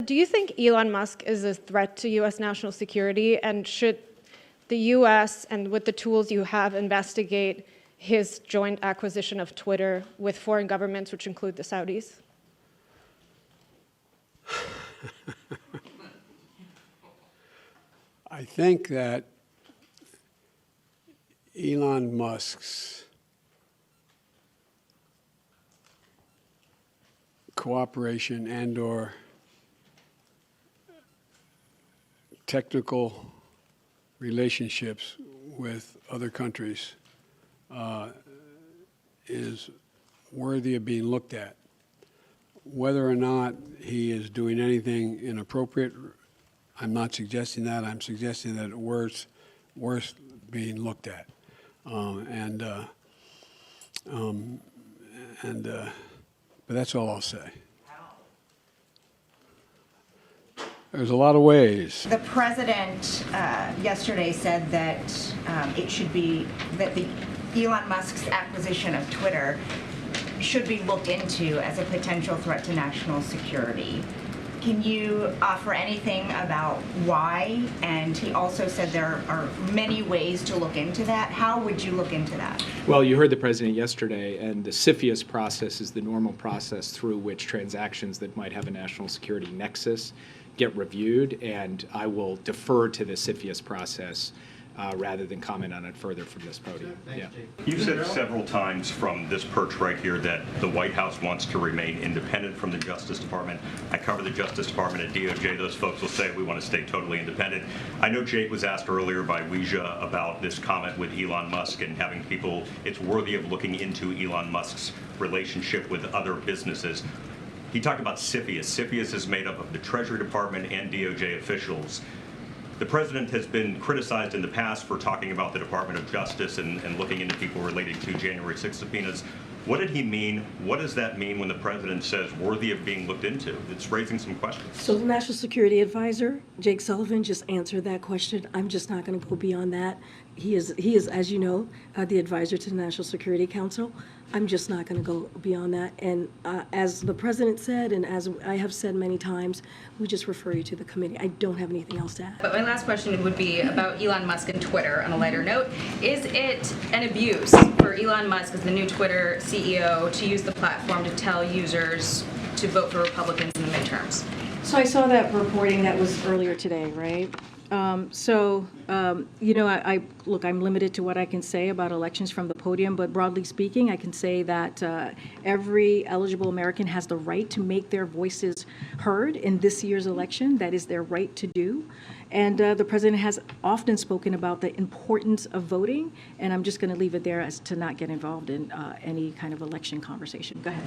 do you think Elon Musk is a threat to U.S. national security? And should the U.S., and with the tools you have, investigate his joint acquisition of Twitter with foreign governments, which include the Saudis? I think that Elon Musk's cooperation and/or technical relationships with other countries is worthy of being looked at. Whether or not he is doing anything inappropriate, I'm not suggesting that. I'm suggesting that it's worth being looked at. But that's all I'll say. There's a lot of ways. The president yesterday said that it should be that the Elon Musk's acquisition of Twitter should be looked into as a potential threat to national security. Can you offer anything about why? And he also said there are many ways to look into that. How would you look into that? Well, you heard the president yesterday, and the CFIUS process is the normal process through which transactions that might have a national security nexus get reviewed, and I will defer to the CFIUS process rather than comment on it further from this podium. Yeah. You've said several times from this perch right here that the White House wants to remain independent from the Justice Department. I cover the Justice Department at DOJ. Those folks will say we want to stay totally independent. I know Jake was asked earlier by Weija about this comment with Elon Musk and having people, it's worthy of looking into Elon Musk's relationship with other businesses. He talked about CFIUS. CFIUS is made up of the Treasury Department and DOJ officials. The president has been criticized in the past for talking about the Department of Justice and looking into people relating to January 6 subpoenas. What did he mean? What does that mean when the president says worthy of being looked into? It's raising some questions. So the National Security Advisor, Jake Sullivan, just answered that question. I'm just not going to go beyond that. He is, as you know, the advisor to the National Security Council. I'm just not going to go beyond that. And as the president said, and as I have said many times, we just refer you to the committee. I don't have anything else to add. But my last question would be about Elon Musk and Twitter on a lighter note. Is it an abuse for Elon Musk as the new Twitter CEO to use the platform to tell users to vote for Republicans in the midterms? So I saw that reporting that was earlier today, right? You know, look, I'm limited to what I can say about elections from the podium, but broadly speaking, I can say that every eligible American has the right to make their voices heard in this year's election. That is their right to do. And the president has often spoken about the importance of voting, and I'm just going to leave it there as to not get involved in any kind of election conversation. Go ahead.